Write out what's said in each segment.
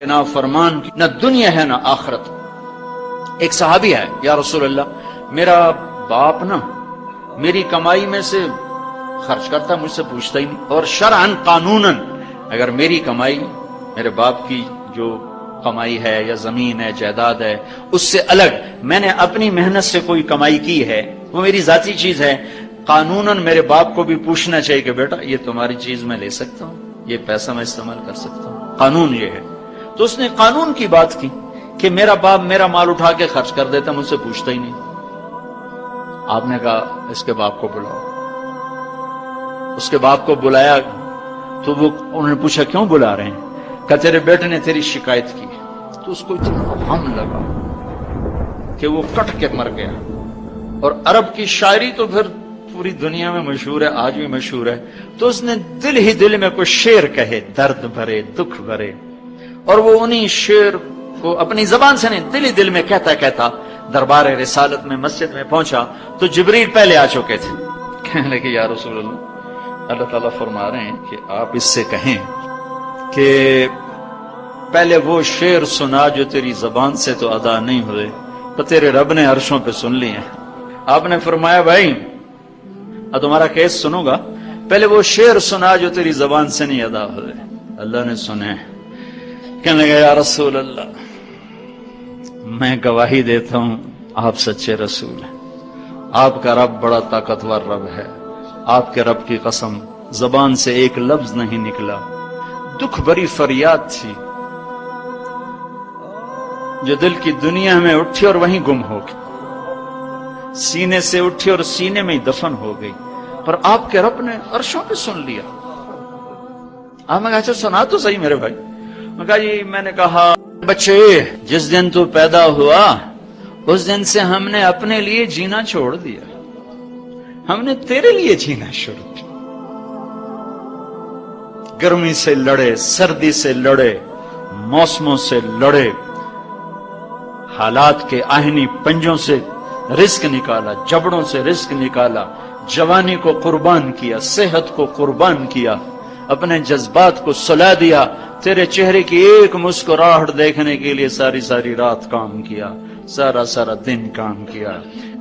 نہ فرمان کی نہ دنیا ہے نہ آخرت۔ ایک صحابی ہے، یا رسول اللہ میرا باپ نا میری کمائی میں سے خرچ کرتا، مجھ سے پوچھتا ہی نہیں، اور شرعن قانوناً اگر میری کمائی میرے باپ کی جو کمائی ہے یا زمین ہے جائیداد ہے اس سے الگ میں نے اپنی محنت سے کوئی کمائی کی ہے، وہ میری ذاتی چیز ہے، قانوناً میرے باپ کو بھی پوچھنا چاہیے کہ بیٹا یہ تمہاری چیز میں لے سکتا ہوں، یہ پیسہ میں استعمال کر سکتا ہوں، قانون یہ ہے۔ تو اس نے قانون کی بات کی کہ میرا باپ میرا مال اٹھا کے خرچ کر دیتا، مجھ سے پوچھتا ہی نہیں۔ آپ نے کہا اس کے باپ کو بلاؤ۔ اس کے باپ کو بلایا تو انہوں نے پوچھا کیوں بلا رہے ہیں؟ کہ تیرے بیٹے نے تیری شکایت کی۔ تو اس کو اتنا غم لگا کہ وہ کٹ کے مر گیا۔ اور عرب کی شاعری تو پھر پوری دنیا میں مشہور ہے، آج بھی مشہور ہے۔ تو اس نے دل ہی دل میں کوئی شعر کہے، درد بھرے دکھ بھرے، اور وہ انہی شعر کو اپنی زبان سے نہیں دل ہی دل میں کہتا کہتا دربار رسالت میں مسجد میں پہنچا تو جبریل پہلے آ چکے تھے۔ کہنے لگے یا رسول اللہ تعالیٰ فرما رہے ہیں کہ آپ اس سے کہیں کہ پہلے وہ شعر سنا جو تیری زبان سے تو ادا نہیں ہوئے، تو تیرے رب نے عرشوں پہ سن لیے ہیں۔ آپ نے فرمایا بھائی تمہارا کیس سنوں گا، پہلے وہ شعر سنا جو تیری زبان سے نہیں ادا ہوئے۔ اللہ نے سنے۔ کہنے لگا یا رسول اللہ میں گواہی دیتا ہوں آپ سچے رسول ہیں، آپ کا رب بڑا طاقتور رب ہے، آپ کے رب کی قسم زبان سے ایک لفظ نہیں نکلا، دکھ بھری فریاد تھی جو دل کی دنیا میں اٹھی اور وہیں گم ہو گئی، سینے سے اٹھی اور سینے میں ہی دفن ہو گئی، پر آپ کے رب نے عرشوں پہ سن لیا۔ آپ نے کہا اچھا سنا تو صحیح میرے بھائی۔ میں کہا جی میں نے کہا بچے جس دن تو پیدا ہوا اس دن سے ہم نے اپنے لیے جینا چھوڑ دیا، ہم نے تیرے لیے جینا شروع کیا۔ گرمی سے لڑے، سردی سے لڑے، موسموں سے لڑے، حالات کے آہنی پنجوں سے رزق نکالا، جبڑوں سے رزق نکالا، جوانی کو قربان کیا، صحت کو قربان کیا، اپنے جذبات کو سلا دیا، تیرے چہرے کی ایک مسکراہٹ دیکھنے کے لیے ساری ساری رات کام کیا، سارا سارا دن کام کیا،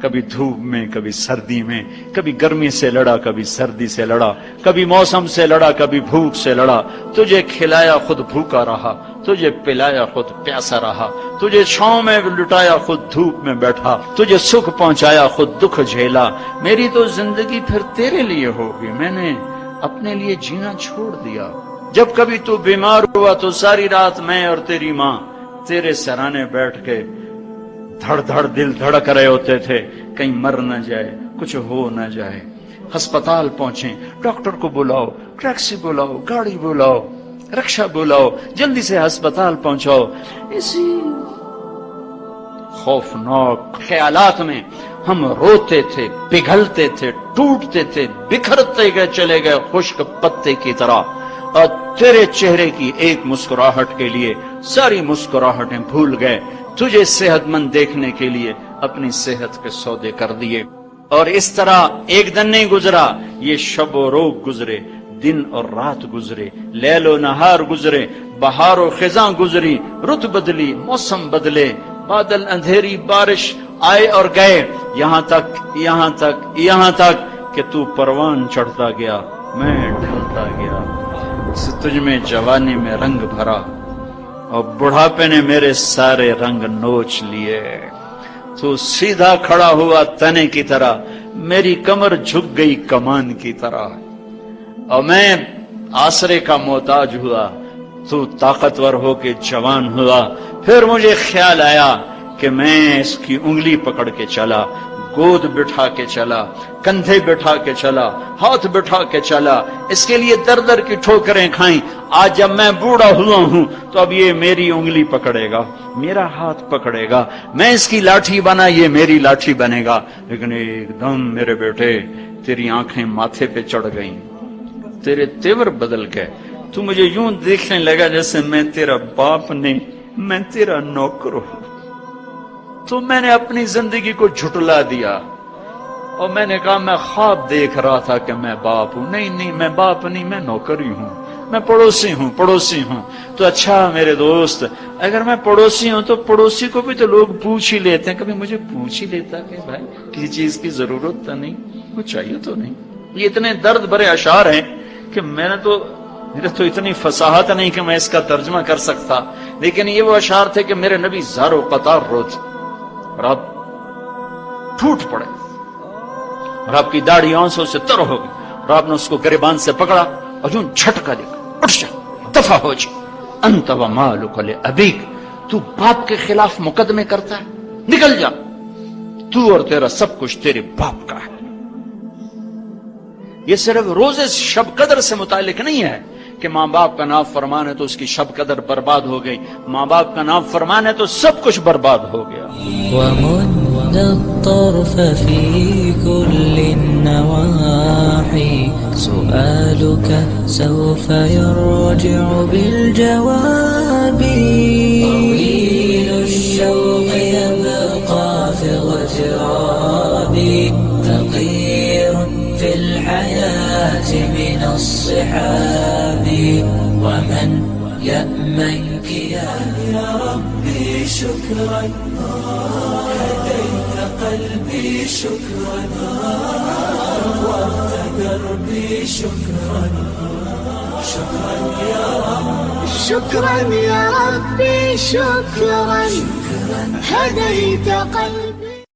کبھی دھوپ میں کبھی سردی میں، کبھی گرمی سے لڑا کبھی سردی سے لڑا، کبھی موسم سے لڑا کبھی بھوک سے لڑا، تجھے کھلایا خود بھوکا رہا، تجھے پلایا خود پیاسا رہا، تجھے چھاؤں میں لٹایا خود دھوپ میں بیٹھا، تجھے سکھ پہنچایا خود دکھ جھیلا، میری تو زندگی پھر تیرے لیے ہوگی، میں نے اپنے لیے جینا چھوڑ دیا۔ جب کبھی تو بیمار ہوا تو ساری رات میں اور تیری ماں تیرے سرانے بیٹھ کے دھڑ دھڑ دل دھڑک رہے ہوتے تھے، کہیں مر نہ جائے، کچھ ہو نہ جائے۔ ہسپتال پہنچے، ڈاکٹر کو بلاؤ، ٹیکسی بلاؤ، گاڑی بلاؤ، رکشہ بلاؤ، جلدی سے ہسپتال پہنچاؤ۔ اسی خوفناک خیالات میں ہم روتے تھے، پگھلتے تھے، ٹوٹتے تھے، بکھرتے گئے چلے گئے خشک پتے کی طرح، اور تیرے چہرے کی ایک مسکراہٹ کے لیے ساری مسکراہٹیں بھول گئے، تجھے صحت مند دیکھنے کے لیے اپنی صحت کے سودے کر دیے۔ اور اس طرح ایک دن نہیں گزرا، یہ شب و روز گزرے، دن اور رات گزرے، لیل و نہار گزرے، بہار و خزاں گزری، رت بدلی، موسم بدلے، بادل اندھیری، بارش آئے اور گئے، یہاں تک کہ تو پروان چڑھتا گیا، میں ڈھلتا گیا، تجھ میں جوانی میں رنگ بھرا اور بڑھاپے نے میرے سارے رنگ نوچ لیے۔ تو سیدھا کھڑا ہوا تنے کی طرح، میری کمر جھک گئی کمان کی طرح، اور میں آسرے کا محتاج ہوا، تو طاقتور ہو کے جوان ہوا۔ پھر مجھے خیال آیا کہ میں اس کی انگلی پکڑ کے چلا، گود بٹھا کے چلا، کندھے بٹھا کے چلا، ہاتھ بٹھا کے چلا، اس کے لیے در در کی ٹھوکریں کھائیں۔ آج جب میں بوڑھا ہوا ہوں تو اب یہ میری انگلی پکڑے گا، میرا ہاتھ پکڑے گا، میں اس کی لاٹھی بنا، یہ میری لاٹھی بنے گا۔ لیکن ایک دم میرے بیٹے تیری آنکھیں ماتھے پہ چڑھ گئیں، تیرے تیور بدل گئے، تو مجھے یوں دیکھنے لگا جیسے میں تیرا باپ نہیں، میں تیرا نوکر ہوں۔ تو میں نے اپنی زندگی کو جھٹلا دیا اور میں نے کہا میں خواب دیکھ رہا تھا کہ میں باپ ہوں، نہیں میں باپ نہیں، میں نوکر ہی ہوں۔ میں پڑوسی ہوں. تو اچھا میرے دوست، اگر میں پڑوسی ہوں تو پڑوسی کو بھی تو لوگ پوچھ ہی لیتے ہیں. کبھی مجھے پوچھ ہی لیتا کہ بھائی کسی چیز کی ضرورت تو نہیں، کچھ چاہیے تو نہیں. یہ اتنے درد بھرے اشعار ہیں کہ میرے تو اتنی فصاحت نہیں کہ میں اس کا ترجمہ کر سکتا، لیکن یہ وہ اشعار تھے کہ میرے نبی زار و قطار روتے اور آپ ٹوٹ پڑے اور آپ کی داڑھی آنسوں سے تر ہو گئی اور آپ نے اس کو گریبان سے پکڑا اور یوں جھٹکا دے کر اٹھ جا، دفع ہو جا. انت و مالک لابیک، تو باپ کے خلاف مقدمے کرتا ہے، نکل جا، تو اور تیرا سب کچھ تیرے باپ کا ہے. یہ صرف روزے شب قدر سے متعلق نہیں ہے کہ ماں باپ کا نام فرمان ہے تو اس کی شب قدر برباد ہو گئی. ماں باپ کا نام فرمان ہے تو سب کچھ برباد ہو گیا. ومد الطرف في كل النواحي سؤالك سوف يرجع بالجواب. طويل الشوق يبقى في اغترابي فقير في الحياة من الصحاب. ومن يأمنك يا ربي شكرا هديت قلبي شكرا نورت دربي شكرا شكرا يا رب شكرا يا ربي شكرا هديت قلبي